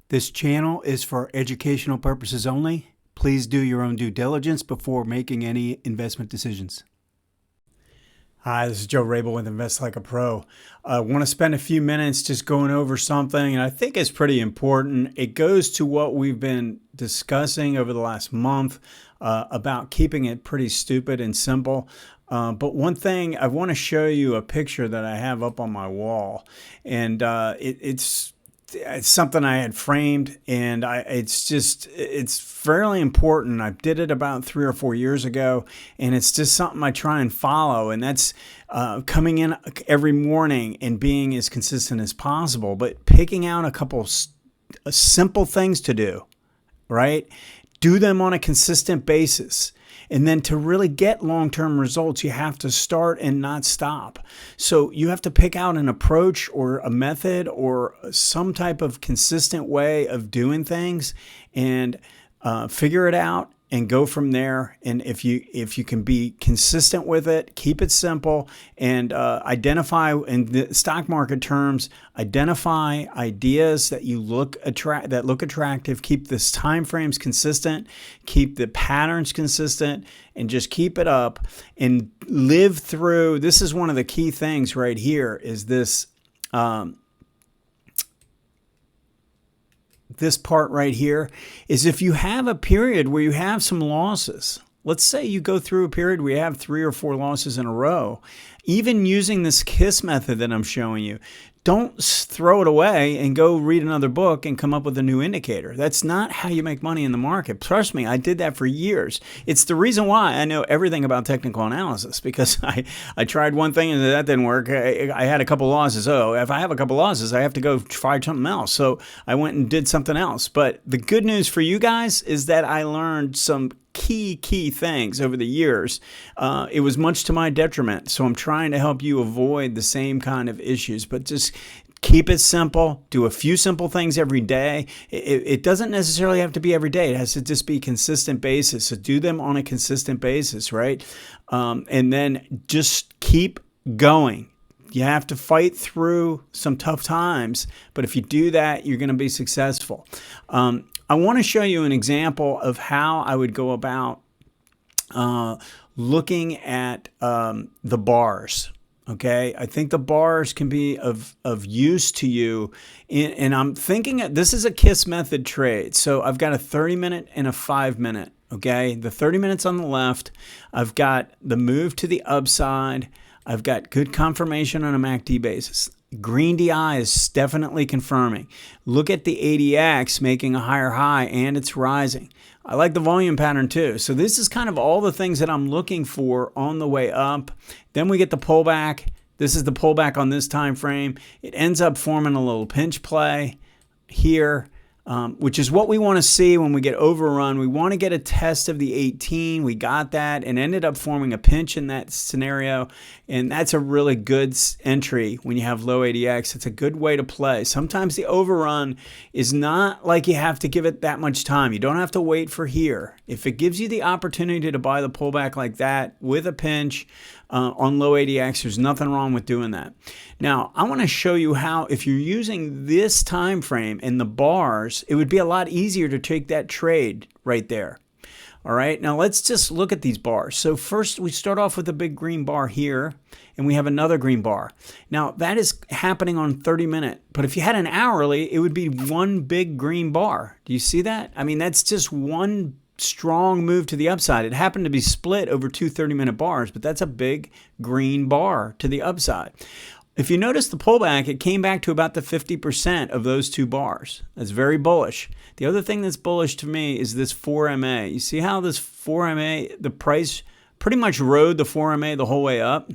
This channel is for educational purposes only. Please do your own due diligence before making any investment decisions. Hi, this is Rabil with Invest Like a Pro. I want to spend a few minutes just going over something, and I think it's pretty important. It goes to what we've been discussing over the last month about keeping it pretty stupid and simple. But one thing, I want to show you a picture that I have up on my wall, and it's something I had framed, and it's fairly important. I did it about 3 or 4 years ago, and it's just something I try and follow, and that's coming in every morning and being as consistent as possible, but picking out a couple simple things to do, right? Do them on a consistent basis. And then to really get long-term results, you have to start and not stop. So you have to pick out an approach or a method or some type of consistent way of doing things and figure it out and go from there. And if you can be consistent with it, keep it simple, and identify, in the stock market terms, identify ideas that look attractive. Keep the time frames consistent, keep the patterns consistent, and just keep it up and live through. This is one of the key things right here, is this this part right here, is if you have a period where you have some losses. Let's say you go through a period where you have 3 or 4 losses in a row. Even using this KISS method that I'm showing you, don't throw it away and go read another book and come up with a new indicator. That's not how you make money in the market. Trust me, I did that for years. It's the reason why I know everything about technical analysis, because I tried one thing and that didn't work. I had a couple losses. Oh, if I have a couple losses, I have to go try something else. So I went and did something else. But the good news for you guys is that I learned some key things over the years. It was much to my detriment. So I'm trying to help you avoid the same kind of issues, but just keep it simple. Do a few simple things every day. It doesn't necessarily have to be every day. It has to just be consistent basis. So do them on a consistent basis, right? And then just keep going. You have to fight through some tough times, but if you do that, you're going to be successful. I want to show you an example of how I would go about looking at the bars. Okay, I think the bars can be of use to you. And I'm thinking this is a KISS method trade. So I've got a 30-minute and a 5-minute. Okay, the 30 minutes on the left, I've got the move to the upside. I've got good confirmation on a MACD basis. Green DI is definitely confirming. Look at the ADX making a higher high, and it's rising. I like the volume pattern too. So this is kind of all the things that I'm looking for on the way up. Then we get the pullback. This is the pullback on this time frame. It ends up forming a little pinch play here, which is what we want to see when we get overrun. We want to get a test of the 18. We got that and ended up forming a pinch in that scenario. And that's a really good entry when you have low ADX. It's a good way to play. Sometimes the overrun is not like you have to give it that much time. You don't have to wait for here. If it gives you the opportunity to buy the pullback like that with a pinch on low ADX, there's nothing wrong with doing that. Now, I want to show you how, if you're using this time frame and the bars, it would be a lot easier to take that trade right there. All right, now let's just look at these bars. So first we start off with a big green bar here, and we have another green bar. Now that is happening on 30-minute, but if you had an hourly, it would be one big green bar. Do you see that? I mean, that's just one strong move to the upside. It happened to be split over 2 30-minute bars, but that's a big green bar to the upside. If you notice the pullback, it came back to about the 50% of those 2 bars. That's very bullish. The other thing that's bullish to me is this 4MA. You see how this 4MA, the price pretty much rode the 4MA the whole way up?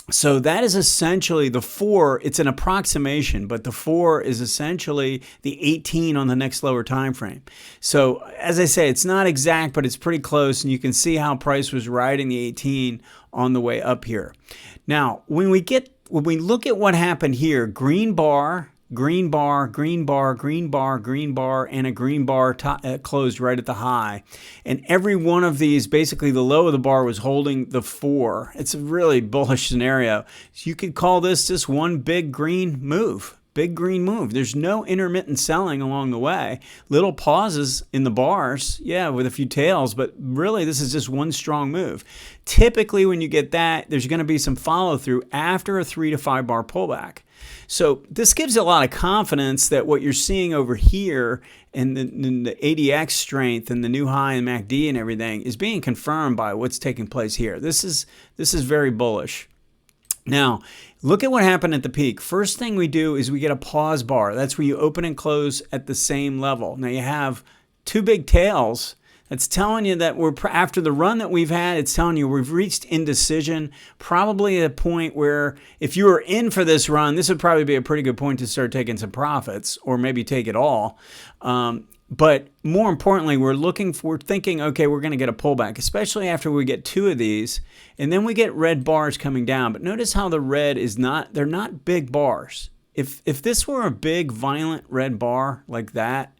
So that is essentially the 4. It's an approximation, but the 4 is essentially the 18 on the next lower time frame. So as I say, it's not exact, but it's pretty close, and you can see how price was riding the 18 on the way up here. Now, when we look at what happened here, green bar, green bar, green bar, green bar, green bar, and a green bar closed right at the high. And every one of these, basically the low of the bar was holding the 4. It's a really bullish scenario. So you could call this just one big green move. big green move. There's no intermittent selling along the way. Little pauses in the bars, yeah, with a few tails, but really this is just one strong move. Typically when you get that, there's going to be some follow through after a 3 to 5 bar pullback. So this gives a lot of confidence that what you're seeing over here and the ADX strength and the new high in MACD and everything is being confirmed by what's taking place here. This is very bullish. Now, look at what happened at the peak. First thing we do is we get a pause bar. That's where you open and close at the same level. Now you have two big tails. That's telling you that we're after the run that we've had, it's telling you we've reached indecision, probably at a point where if you were in for this run, this would probably be a pretty good point to start taking some profits or maybe take it all. But more importantly, we're thinking, okay, we're going to get a pullback, especially after we get two of these, and then we get red bars coming down. But notice how the red is they're not big bars. If this were a big, violent red bar like that,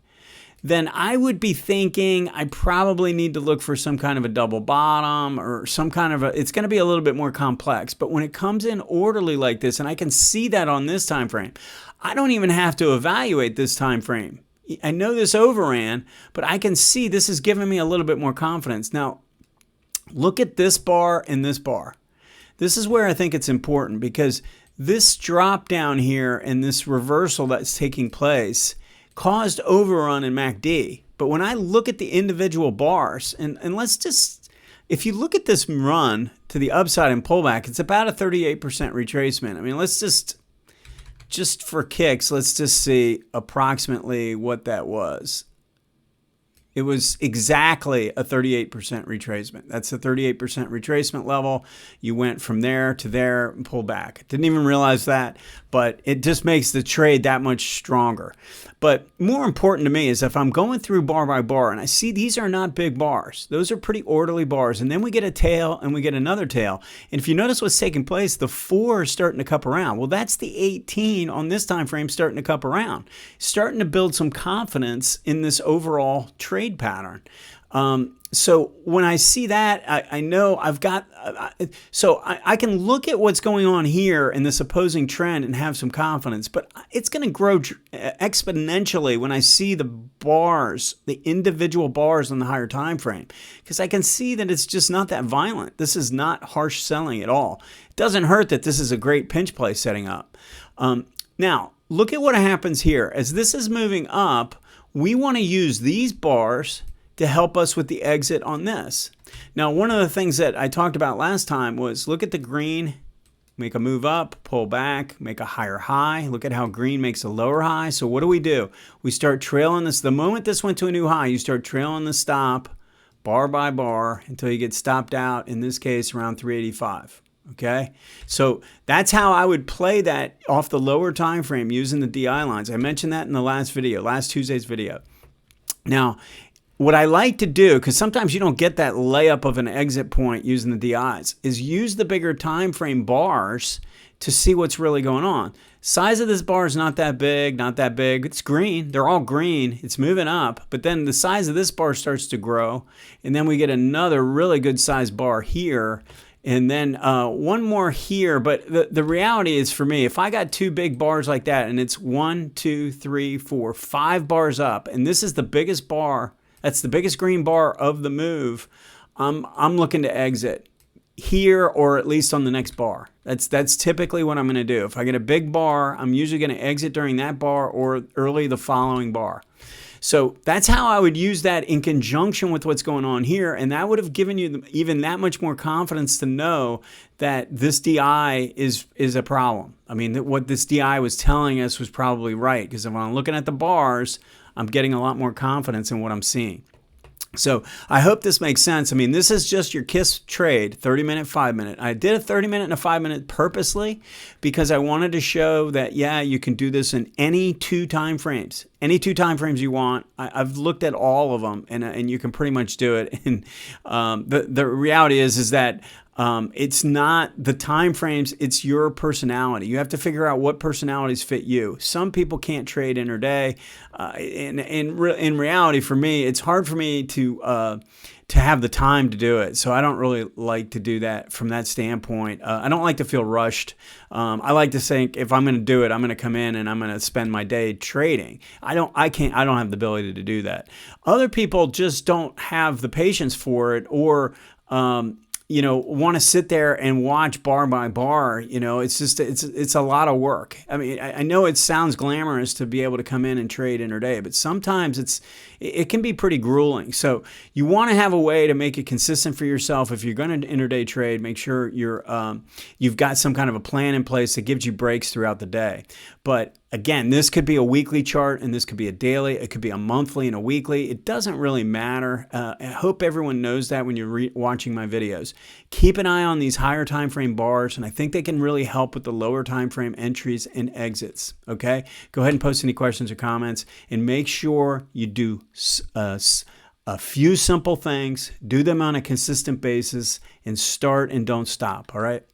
then I would be thinking I probably need to look for some kind of a double bottom or some kind of it's going to be a little bit more complex. But when it comes in orderly like this, and I can see that on this time frame, I don't even have to evaluate this time frame. I know this overran, but I can see this is giving me a little bit more confidence. Now, look at this bar and this bar. This is where I think it's important because this drop down here and this reversal that's taking place caused overrun in MACD. But when I look at the individual bars, and let's just, if you look at this run to the upside and pullback, it's about a 38% retracement. I mean, let's just for kicks, let's just see approximately what that was. It was exactly a 38% retracement. That's a 38% retracement level. You went from there to there and pulled back. Didn't even realize that, but it just makes the trade that much stronger. But more important to me is if I'm going through bar by bar and I see these are not big bars, those are pretty orderly bars, and then we get a tail and we get another tail. And if you notice what's taking place, the 4 is starting to cup around. Well, that's the 18 on this time frame starting to cup around, starting to build some confidence in this overall trade pattern. So when I see that, I know I've got, so I can look at what's going on here in this opposing trend and have some confidence, but it's going to grow exponentially when I see the bars, the individual bars on the higher time frame, because I can see that it's just not that violent. This is not harsh selling at all. It doesn't hurt that this is a great pinch play setting up. Now, look at what happens here. As this is moving up, we want to use these bars to help us with the exit on this. Now, one of the things that I talked about last time was look at the green, make a move up, pull back, make a higher high. Look at how green makes a lower high. So what do? We start trailing this. The moment this went to a new high, you start trailing the stop bar by bar until you get stopped out, in this case, around 385. Okay, so that's how I would play that off the lower time frame using the DI lines. I mentioned that in the last Tuesday's video. Now, what I like to do, because sometimes you don't get that layup of an exit point using the DIs, is use the bigger time frame bars to see what's really going on. Size of this bar is not that big, not that big. It's green. They're all green. It's moving up. But then the size of this bar starts to grow. And then we get another really good size bar here. And then one more here. But the reality is, for me, if I got two big bars like that, and it's 1, 2, 3, 4, 5 bars up, and this is the biggest bar, that's the biggest green bar of the move, I'm looking to exit here or at least on the next bar. That's typically what I'm going to do. If I get a big bar, I'm usually going to exit during that bar or early the following bar. So that's how I would use that in conjunction with what's going on here, and that would have given you even that much more confidence to know that this DI is a problem. I mean, what this DI was telling us was probably right, because when I'm looking at the bars, I'm getting a lot more confidence in what I'm seeing. So I hope this makes sense. I mean, this is just your KISS trade, 30-minute, 5-minute. I did a 30-minute and a 5-minute purposely because I wanted to show that, yeah, you can do this in any two time frames. Any two time frames you want. I've looked at all of them, and you can pretty much do it. And the reality is that it's not the time frames, it's your personality. You have to figure out what personalities fit you. Some people can't trade intraday. In reality, for me, it's hard for me to to have the time to do it. So I don't really like to do that from that standpoint. I don't like to feel rushed. I like to think if I'm going to do it, I'm going to come in and I'm going to spend my day trading. I don't have the ability to do that. Other people just don't have the patience for it, or want to sit there and watch bar by bar. It's just, it's a lot of work. I mean, I know it sounds glamorous to be able to come in and trade intraday, but sometimes it can be pretty grueling. So you want to have a way to make it consistent for yourself. If you're going to intraday trade, make sure you've got some kind of a plan in place that gives you breaks throughout the day. But again, this could be a weekly chart, and this could be a daily. It could be a monthly and a weekly. It doesn't really matter. I hope everyone knows that when you're watching my videos. Keep an eye on these higher time frame bars, and I think they can really help with the lower time frame entries and exits. Okay? Go ahead and post any questions or comments, and make sure you do a few simple things. Do them on a consistent basis, and start and don't stop. All right?